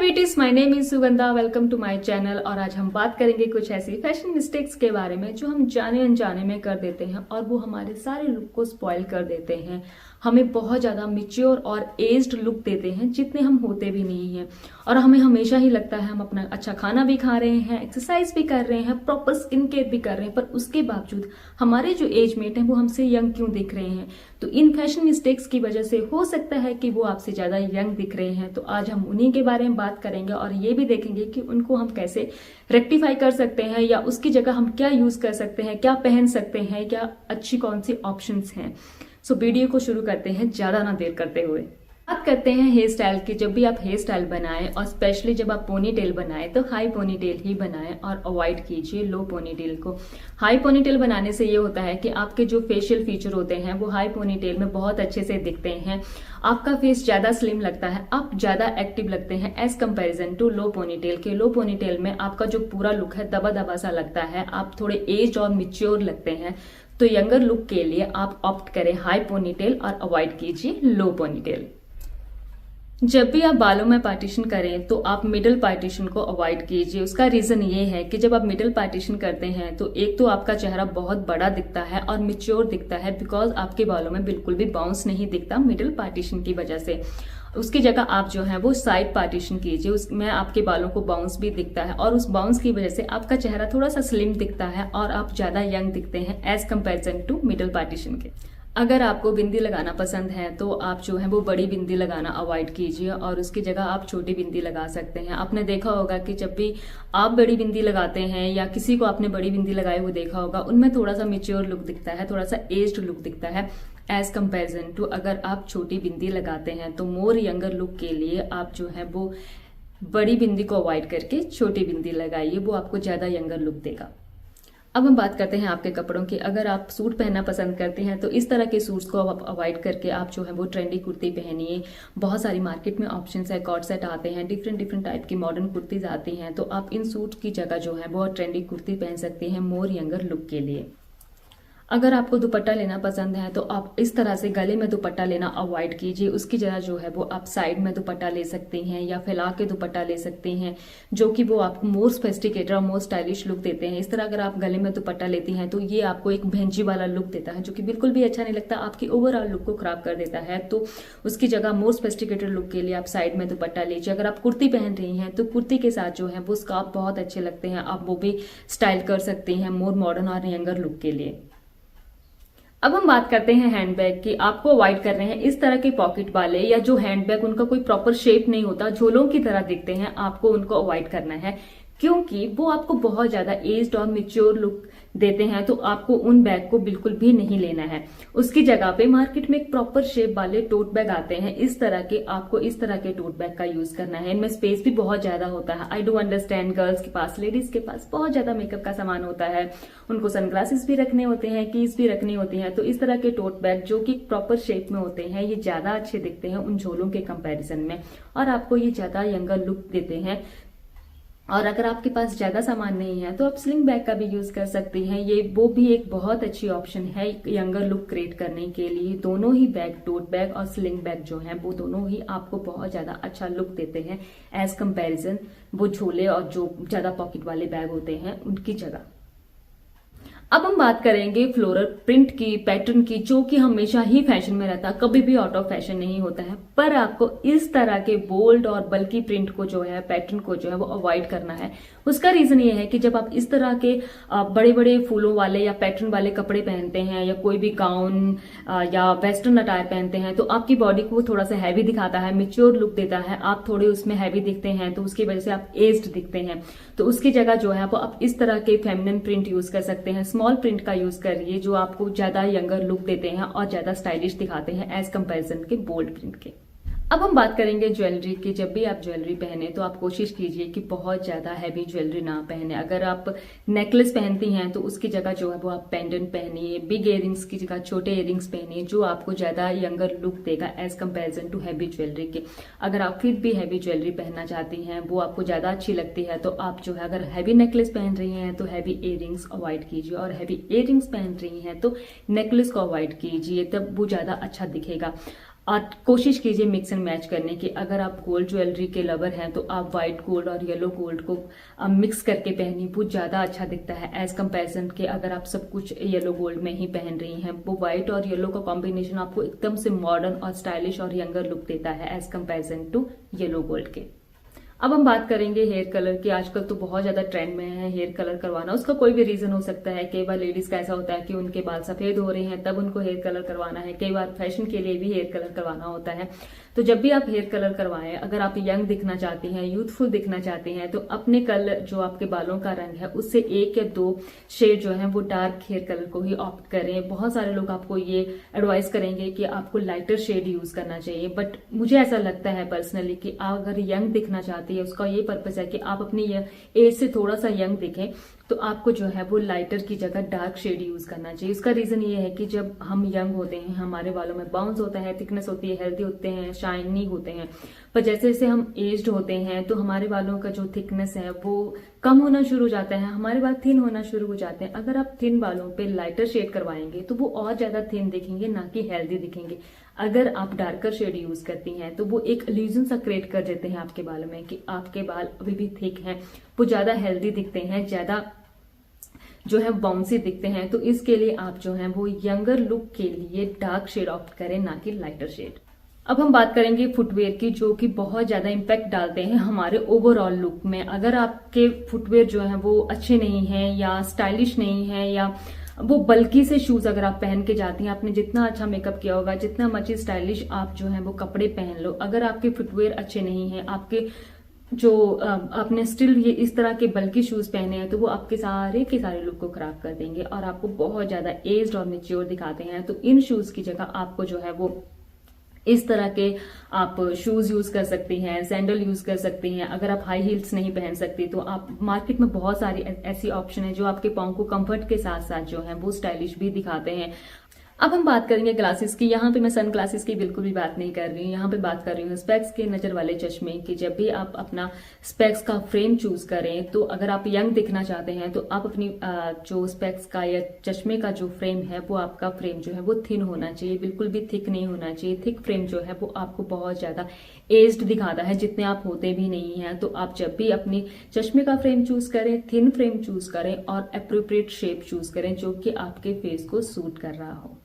बेटीज, my name is Sugandha. Welcome to my channel. और आज हम बात करेंगे कुछ ऐसी फैशन मिस्टेक्स के बारे में जो हम जाने अनजाने में कर देते हैं और वो हमारे सारे लुक को स्पॉइल कर देते हैं। हमें बहुत ज्यादा मिच्योर और एज्ड लुक देते हैं जितने हम होते भी नहीं हैं। और हमें हमेशा ही लगता है हम अपना अच्छा खाना भी खा रहे हैं, एक्सरसाइज भी कर रहे हैं, प्रॉपर स्किन केयर भी कर रहे हैं, पर उसके बावजूद हमारे जो एज मेट हैं वो हमसे यंग क्यों दिख रहे हैं। तो इन फैशन मिस्टेक्स की वजह से हो सकता है कि वो आपसे ज्यादा यंग दिख रहे हैं। तो आज हम उन्हीं के बारे में बात करेंगे और ये भी देखेंगे कि उनको हम कैसे रेक्टिफाई कर सकते हैं या उसकी जगह हम क्या यूज कर सकते हैं, क्या पहन सकते हैं, क्या अच्छी कौन सी ऑप्शंस हैं। सो वीडियो को शुरू करते हैं ज्यादा ना देर करते हुए। बात करते हैं हेयर स्टाइल की। जब भी आप हेयर स्टाइल बनाएं और स्पेशली जब आप पोनी टेल बनाएं तो हाई पोनी टेल ही बनाएं और अवॉइड कीजिए लो पोनी टेल को। हाई पोनी टेल बनाने से ये होता है कि आपके जो फेशियल फीचर होते हैं वो हाई पोनी टेल में बहुत अच्छे से दिखते हैं। आपका फेस ज्यादा स्लिम लगता है, आप ज्यादा एक्टिव लगते हैं as comparison to low ponytail के। लो पोनी टेल में आपका जो पूरा लुक है दबा दबा सा लगता है, आप थोड़े एज और मिच्योर लगते हैं। तो यंगर लुक के लिए आप ऑप्ट करें हाई पोनी टेल और अवॉइड कीजिए लो पोनी टेल। जब भी आप बालों में पार्टीशन करें तो आप मिडिल पार्टीशन को अवॉइड कीजिए। उसका रीजन ये है कि जब आप मिडिल पार्टीशन करते हैं तो एक तो आपका चेहरा बहुत बड़ा दिखता है और मिच्योर दिखता है, बिकॉज आपके बालों में बिल्कुल भी बाउंस नहीं दिखता मिडिल पार्टीशन की वजह से। उसकी जगह आप जो है वो साइड पार्टीशन कीजिए, उसमें आपके बालों को बाउंस भी दिखता है और उस बाउंस की वजह से आपका चेहरा थोड़ा सा स्लिम दिखता है और आप ज्यादा यंग दिखते हैं as comparison to middle partition के। अगर आपको बिंदी लगाना पसंद है तो आप जो है वो बड़ी बिंदी लगाना अवॉइड कीजिए और उसकी जगह आप छोटी बिंदी लगा सकते हैं। आपने देखा होगा कि जब भी आप बड़ी बिंदी लगाते हैं या किसी को आपने बड़ी बिंदी लगाए हुए देखा होगा, उनमें थोड़ा सा मेच्योर लुक दिखता है, थोड़ा सा एज्ड लुक दिखता है एज कंपेरिजन टू अगर आप छोटी बिंदी लगाते हैं। तो मोर यंगर लुक के लिए आप जो है वो बड़ी बिंदी को अवॉइड करके छोटी बिंदी लगाइए, वो आपको ज्यादा यंगर लुक देगा। अब हम बात करते हैं आपके कपड़ों की। अगर आप सूट पहनना पसंद करते हैं तो इस तरह के सूट्स को आप अवॉइड करके आप जो है वो ट्रेंडी कुर्ती पहनिए। बहुत सारी मार्केट में ऑप्शंस है, कॉट सेट आते हैं, डिफरेंट टाइप की मॉडर्न कुर्तीज आती हैं। तो आप इन सूट की जगह जो है वो ट्रेंडी कुर्ती पहन सकते हैं मोर यंगर लुक के लिए। अगर आपको दुपट्टा लेना पसंद है तो आप इस तरह से गले में दुपट्टा लेना अवॉइड कीजिए। उसकी जगह जो है वो आप साइड में दुपट्टा ले सकते हैं या फैला के दुपट्टा ले सकते हैं, जो कि वो आपको मोर सोफिस्टिकेटेड और मोर स्टाइलिश लुक देते हैं। इस तरह अगर आप गले में दुपट्टा लेती हैं तो ये आपको एक भेंजी वाला लुक देता है, जो कि बिल्कुल भी अच्छा नहीं लगता, आपकी ओवरऑल लुक को खराब कर देता है। तो उसकी जगह मोर सोफिस्टिकेटेड लुक के लिए आप साइड में दुपट्टा लीजिए। अगर आप कुर्ती पहन रही हैं तो कुर्ती के साथ जो है वो स्कार्फ बहुत अच्छे लगते हैं, आप वो भी स्टाइल कर सकते हैं मोर मॉडर्न और यंगर लुक के लिए। अब हम बात करते हैं हैंडबैग की। आपको अवॉइड कर रहे हैं इस तरह के पॉकेट वाले या जो हैंडबैग उनका कोई प्रॉपर शेप नहीं होता, झोलों की तरह दिखते हैं, आपको उनको अवॉइड करना है क्योंकि वो आपको बहुत ज्यादा एज्ड और मिच्योर लुक देते हैं। तो आपको उन बैग को बिल्कुल भी नहीं लेना है। उसकी जगह पे मार्केट में एक प्रॉपर शेप वाले टोट बैग आते हैं, इस तरह के आपको इस तरह के टोट बैग का यूज करना है। इनमें स्पेस भी बहुत ज्यादा होता है। आई डू अंडरस्टैंड गर्ल्स के पास, लेडीज के पास बहुत ज्यादा मेकअप का सामान होता है, उनको सनग्लासेस भी रखने होते हैं, कीज भी रखनी होती है। तो इस तरह के टोट बैग जो कि प्रॉपर शेप में होते हैं ये ज्यादा अच्छे दिखते हैं उन झोलों के कंपेरिजन में और आपको ये ज्यादा यंगर लुक देते हैं। और अगर आपके पास ज्यादा सामान नहीं है तो आप स्लिंग बैग का भी यूज कर सकती हैं। ये वो भी एक बहुत अच्छी ऑप्शन है यंगर लुक क्रिएट करने के लिए। दोनों ही बैग, टोट बैग और स्लिंग बैग जो हैं वो दोनों ही आपको बहुत ज्यादा अच्छा लुक देते हैं एज कंपैरिजन वो झोले और जो ज्यादा पॉकेट वाले बैग होते हैं उनकी जगह। अब हम बात करेंगे फ्लोरल प्रिंट की, पैटर्न की, जो कि हमेशा ही फैशन में रहता है, कभी भी आउट ऑफ फैशन नहीं होता है। पर आपको इस तरह के बोल्ड और बल्की प्रिंट को जो है, पैटर्न को जो है वो अवॉइड करना है। उसका रीजन ये है कि जब आप इस तरह के बड़े बड़े फूलों वाले या पैटर्न वाले कपड़े पहनते हैं या कोई भी गाउन या वेस्टर्न अटायर पहनते हैं तो आपकी बॉडी को थोड़ा सा हैवी दिखाता है, मिच्योर लुक देता है, आप थोड़े उसमें हैवी दिखते हैं तो उसकी वजह से आप एज्ड दिखते हैं। तो उसकी जगह जो है वो आप इस तरह के फेमिनिन प्रिंट यूज कर सकते हैं, स्मॉल प्रिंट का यूज करिए, जो आपको ज्यादा यंगर लुक देते हैं और ज्यादा स्टाइलिश दिखाते हैं एज कंपैरिजन के बोल्ड प्रिंट के। अब हम बात करेंगे ज्वेलरी की। जब भी आप ज्वेलरी पहने तो आप कोशिश कीजिए कि बहुत ज्यादा हैवी ज्वेलरी ना पहने। अगर आप नेकलेस पहनती हैं तो उसकी जगह जो है वो आप पेंडेंट पहनिए, बिग इयरिंग्स की जगह छोटे इयरिंग्स पहनिए, जो आपको ज्यादा यंगर लुक देगा as comparison to heavy jewellery के। अगर आप फिर भी हैवी ज्वेलरी पहनना चाहती हैं, वो आपको ज्यादा अच्छी लगती है, तो आप जो है अगर हैवी नेकलेस पहन रही हैं तो हैवी इयरिंग्स अवॉइड कीजिए, और हैवी इयरिंग्स पहन रही हैं तो नेकलेस को अवॉइड कीजिए, तब वो ज्यादा अच्छा दिखेगा। और कोशिश कीजिए मिक्स एंड मैच करने की। अगर आप गोल्ड ज्वेलरी के लवर हैं तो आप व्हाइट गोल्ड और येलो गोल्ड को मिक्स करके पहनिए, वो ज़्यादा अच्छा दिखता है एज कंपेरिजन के अगर आप सब कुछ येलो गोल्ड में ही पहन रही हैं। वो व्हाइट और येलो का कॉम्बिनेशन आपको एकदम से मॉडर्न और स्टाइलिश और यंगर लुक देता है as comparison to yellow gold के। अब हम बात करेंगे हेयर कलर की। आजकल तो बहुत ज्यादा ट्रेंड में है हेयर कलर करवाना। उसका कोई भी रीजन हो सकता है। कई बार लेडीज का ऐसा होता है कि उनके बाल सफेद हो रहे हैं तब उनको हेयर कलर करवाना है। कई बार फैशन के लिए भी हेयर कलर करवाना होता है। तो जब भी आप हेयर कलर करवाएं, अगर आप यंग दिखना चाहती हैं, यूथफुल दिखना चाहती हैं, तो अपने कलर जो आपके बालों का रंग है उससे 1 या 2 शेड जो है वो डार्क हेयर कलर को ही ऑप्ट करें। बहुत सारे लोग आपको ये एडवाइस करेंगे कि आपको लाइटर शेड यूज करना चाहिए, बट मुझे ऐसा लगता है पर्सनली कि आप अगर यंग दिखना चाहती है, उसका ये पर्पस है कि आप अपनी एज से थोड़ा सा यंग दिखें, तो आपको जो है वो लाइटर की जगह डार्क शेड यूज करना चाहिए। इसका रीजन ये है कि जब हम यंग होते हैं हमारे बालों में बाउंस होता है, थिकनेस होती है, हेल्दी होते हैं, शाइनी होते हैं। पर जैसे जैसे हम एज्ड होते हैं तो हमारे बालों का जो थिकनेस है वो कम होना शुरू हो जाता है, हमारे बाल थिन होना शुरू हो जाते हैं। अगर आप थिन बालों पे लाइटर शेड करवाएंगे तो वो और ज्यादा थिन दिखेंगे, ना कि हेल्दी दिखेंगे। अगर आप डार्कर शेड यूज करती हैं तो वो एक इल्यूजन सा क्रिएट कर देते हैं आपके बालों में कि आपके बाल अभी भी थिक हैं, वो ज्यादा हेल्दी दिखते हैं, ज्यादा जो है बाउंसी दिखते हैं। तो इसके लिए आप जो है वो यंगर लुक के लिए डार्क शेड ऑप्ट करें, ना कि लाइटर शेड। अब हम बात करेंगे फुटवेयर की, जो कि बहुत ज्यादा इम्पैक्ट डालते हैं हमारे ओवरऑल लुक में। अगर आपके फुटवेयर जो है वो अच्छे नहीं है या स्टाइलिश नहीं है या वो बल्कि से शूज अगर आप पहन के जाती हैं, आपने जितना अच्छा मेकअप किया होगा, जितना मर्जी स्टाइलिश आप जो है वो कपड़े पहन लो, अगर आपके फुटवेयर अच्छे नहीं है, आपके जो आपने स्टिल ये इस तरह के बल्कि शूज पहने हैं, तो वो आपके सारे के सारे लुक को खराब कर देंगे और आपको बहुत ज्यादा एज्ड और मेच्योर दिखाते हैं। तो इन शूज की जगह आपको जो है वो इस तरह के आप शूज यूज कर सकती हैं, सैंडल यूज कर सकती हैं। अगर आप हाई हील्स नहीं पहन सकती तो आप मार्केट में बहुत सारी ऐसी ऑप्शन है जो आपके पाँव को कंफर्ट के साथ साथ जो है वो स्टाइलिश भी दिखाते हैं। अब हम बात करेंगे ग्लासेस की। यहाँ पे मैं सन ग्लासेस की बिल्कुल भी बात नहीं कर रही हूँ, यहाँ पे बात कर रही हूँ स्पेक्स के, नजर वाले चश्मे की। जब भी आप अपना स्पेक्स का फ्रेम चूज करें तो अगर आप यंग दिखना चाहते हैं तो आप अपनी जो स्पेक्स का या चश्मे का जो फ्रेम है वो आपका फ्रेम जो है वो थिन होना चाहिए, बिल्कुल भी थिक नहीं होना चाहिए। थिक फ्रेम जो है वो आपको बहुत ज्यादा एज्ड दिखाता है, जितने आप होते भी नहीं हैं। तो आप जब भी अपनी चश्मे का फ्रेम चूज करें, थिन फ्रेम चूज करें और अप्रोप्रिएट शेप चूज करें जो कि आपके फेस को सूट कर रहा हो।